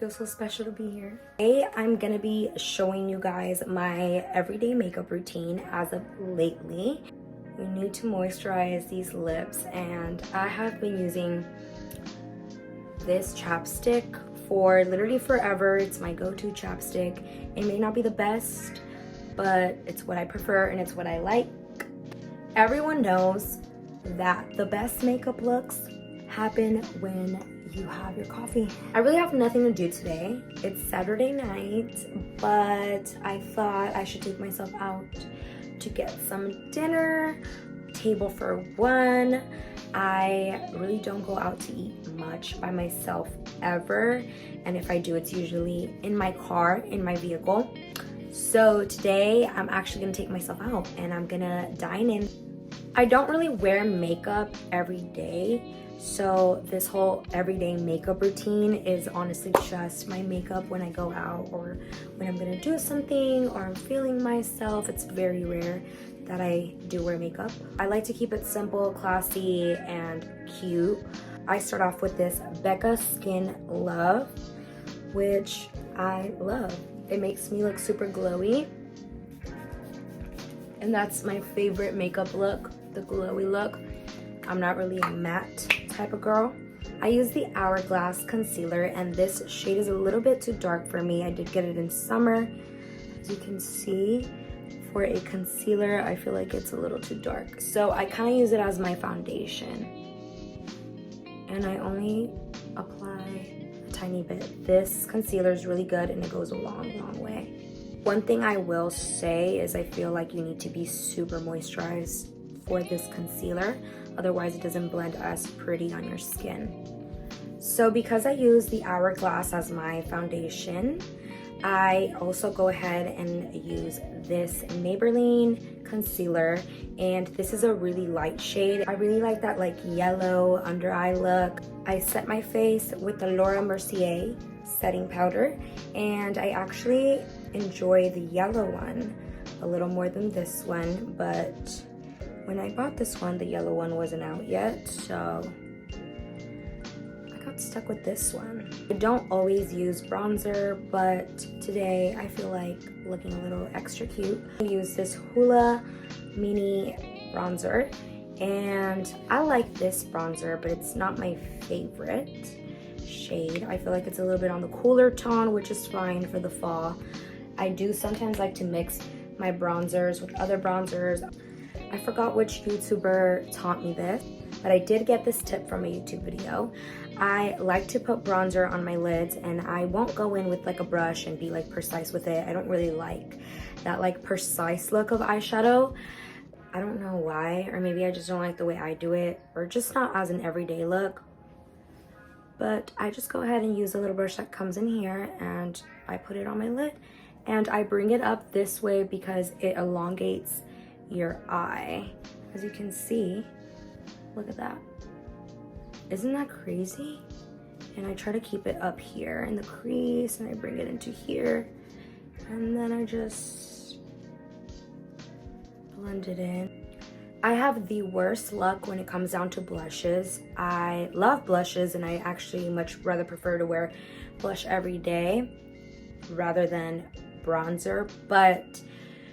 feels so special to be here. Today, I'm gonna be showing you guys my everyday makeup routine as of lately. We need to moisturize these lips, and I have been using this chapstick for literally forever. It's my go-to chapstick. It may not be the best, but it's what I prefer and it's what I like. Everyone knows that the best makeup looks happen when you have your coffee. I really have nothing to do today. It's Saturday night, but I thought I should take myself out to get some dinner, table for one. I really don't go out to eat much by myself ever, and if I do, it's usually in my car, in my vehicle. So today I'm actually gonna take myself out and I'm gonna dine in. I don't really wear makeup every day, so this whole everyday makeup routine is honestly just my makeup when I go out or when I'm gonna do something or I'm feeling myself. It's very rare that I do wear makeup. I like to keep it simple, classy, and cute. I start off with this Becca Skin Love, which I love. It makes me look super glowy. And that's my favorite makeup look, the glowy look. I'm not really a matte type of girl. I use the Hourglass concealer, and this shade is a little bit too dark for me. I did get it in summer. As you can see, for a concealer, I feel like it's a little too dark. So I kind of use it as my foundation. And I only apply a tiny bit. This concealer is really good and it goes a long, long way. One thing I will say is I feel like you need to be super moisturized for this concealer. Otherwise, it doesn't blend as pretty on your skin. So because I use the Hourglass as my foundation, I also go ahead and use this Maybelline concealer, and this is a really light shade. I really like that like yellow under eye look. I set my face with the Laura Mercier setting powder, and I actually enjoy the yellow one a little more than this one, but when I bought this one, the yellow one wasn't out yet, so I got stuck with this one. I don't always use bronzer, but today I feel like looking a little extra cute. I use this Hoola Mini bronzer, and I like this bronzer, but it's not my favorite shade. I feel like it's a little bit on the cooler tone, which is fine for the fall. I do sometimes like to mix my bronzers with other bronzers. I forgot which YouTuber taught me this, but I did get this tip from a YouTube video. I like to put bronzer on my lids, and I won't go in with like a brush and be like precise with it. I don't really like that like precise look of eyeshadow. I don't know why, or maybe I just don't like the way I do it, or just not as an everyday look. But I just go ahead and use a little brush that comes in here, and I put it on my lid, and I bring it up this way because it elongates your eye. As you can see, look at that. Isn't that crazy? And I try to keep it up here in the crease, and I bring it into here, and then I just blend it in. I have the worst luck when it comes down to blushes. I love blushes, and I actually much rather prefer to wear blush every day rather than bronzer, but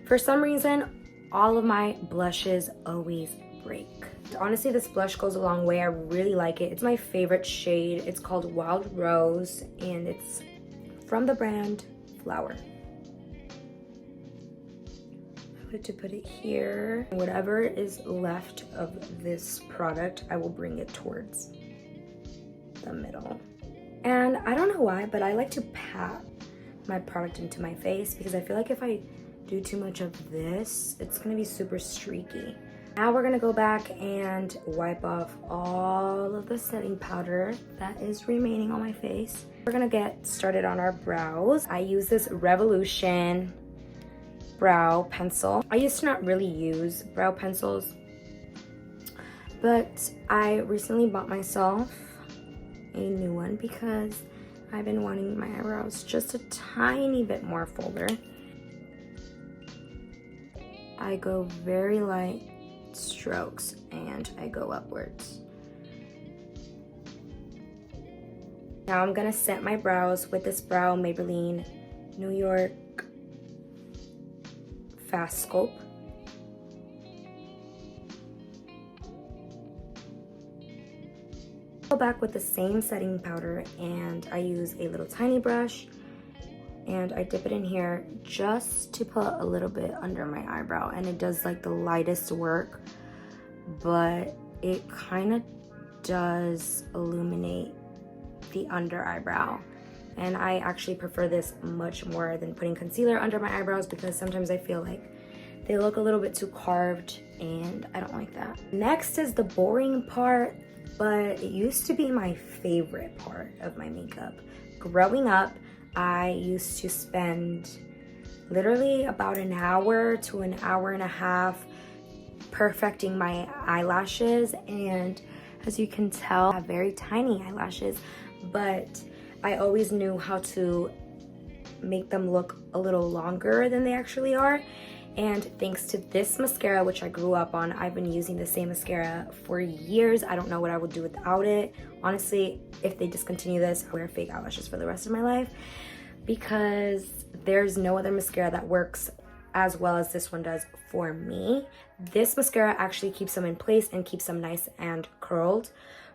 for some reason all of my blushes always break. Honestly, this blush goes a long way. I really like it. It's my favorite shade. It's called Wild Rose, and it's from the brand Flower. I like to put it here. Whatever is left of this product, I will bring it towards the middle. And I don't know why, but I like to pat my product into my face because I feel like if I do too much of this, it's gonna be super streaky. Now we're gonna go back and wipe off all of the setting powder that is remaining on my face. We're gonna get started on our brows. I use this Revolution brow pencil. I used to not really use brow pencils, but I recently bought myself a new one because I've been wanting my eyebrows just a tiny bit more fuller. I go very light strokes and I go upwards. Now I'm gonna set my brows with this brow Maybelline New York Fast Sculpt. Go back with the same setting powder, and I use a little tiny brush, and I dip it in here just to put a little bit under my eyebrow, and it does like the lightest work, but it kind of does illuminate the under eyebrow. And I actually prefer this much more than putting concealer under my eyebrows, because sometimes I feel like they look a little bit too carved, and I don't like that. Next is the boring part, but it used to be my favorite part of my makeup. Growing up, I used to spend literally about an hour to an hour and a half perfecting my eyelashes, and as you can tell, I have very tiny eyelashes, but I always knew how to make them look a little longer than they actually are. And thanks to this mascara, which I grew up on, I've been using the same mascara for years. I don't know what I would do without it. Honestly, if they discontinue this, I'll wear fake eyelashes for the rest of my life, because there's no other mascara that works as well as this one does for me. This mascara actually keeps them in place and keeps them nice and curled,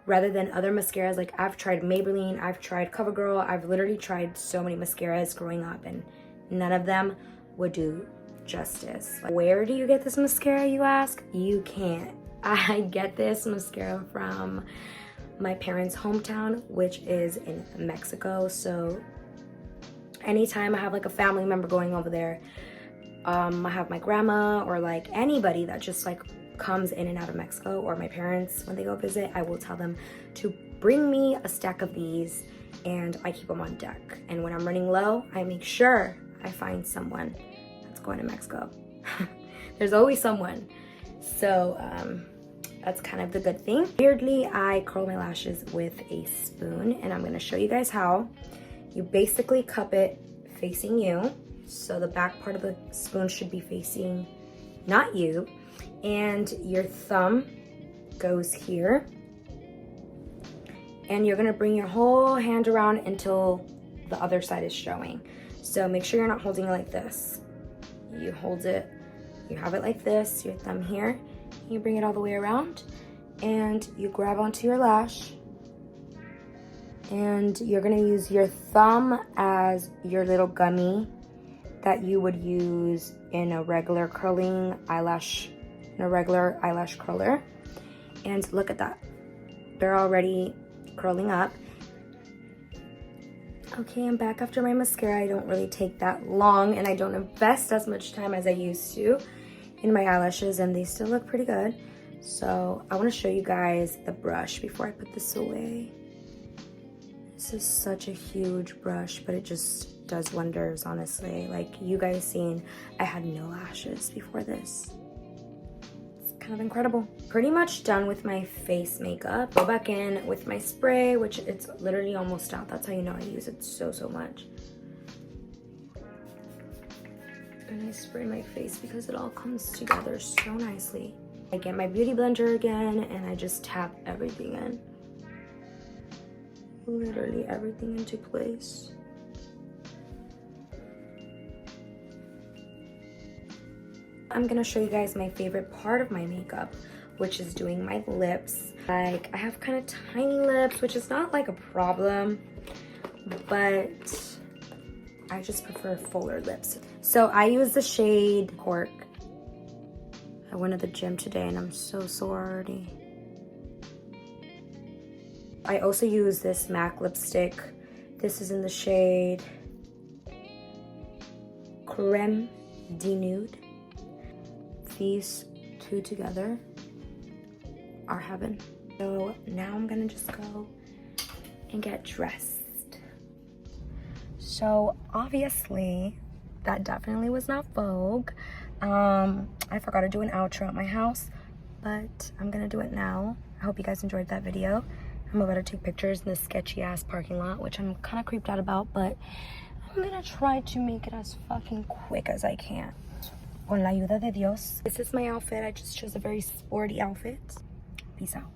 rather than other mascaras. Like, I've tried Maybelline, I've tried CoverGirl, I've literally tried so many mascaras growing up, and none of them would do justice. Where do you get this mascara, you ask? You can't. I get this mascara from my parents' hometown, which is in Mexico. So anytime I have like a family member going over there, I have my grandma or like anybody that just like comes in and out of Mexico, or my parents when they go visit, I will tell them to bring me a stack of these, and I keep them on deck. And when I'm running low, I make sure I find someone going to Mexico. There's always someone. So that's kind of the good thing. Weirdly, I curl my lashes with a spoon, and I'm going to show you guys how. You basically cup it facing you, so the back part of the spoon should be facing not you, and your thumb goes here, and you're going to bring your whole hand around until the other side is showing. So make sure you're not holding it like this. You hold it, you have it like this, your thumb here, you bring it all the way around, and you grab onto your lash, and you're gonna use your thumb as your little gummy that you would use in a regular curling eyelash, in a regular eyelash curler. And look at that, they're already curling up. Okay, I'm back after my mascara. I don't really take that long, and I don't invest as much time as I used to in my eyelashes, and they still look pretty good. So I want to show you guys the brush before I put this away. This is such a huge brush, but it just does wonders, honestly. Like you guys seen, I had no lashes before this. Kind of incredible. Pretty much done with my face makeup. Go back in with my spray, which it's literally almost out. That's how you know I use it so much. And I spray my face because it all comes together so nicely. I get my beauty blender again, and I just tap everything in. Literally everything into place. I'm gonna show you guys my favorite part of my makeup, which is doing my lips. Like, I have kind of tiny lips, which is not like a problem, but I just prefer fuller lips. So I use the shade Cork. I went to the gym today and I'm so sore already. I also use this MAC lipstick. This is in the shade Creme de Nude. These two together are heaven. So now I'm gonna just go and get dressed. So obviously that definitely was not Vogue. I forgot to do an outro at my house, but I'm gonna do it now. I hope you guys enjoyed that video. I'm about to take pictures in this sketchy ass parking lot, which I'm kind of creeped out about, but I'm gonna try to make it as fucking quick as I can. Con la ayuda de Dios. This is my outfit. I just chose a very sporty outfit. Peace out.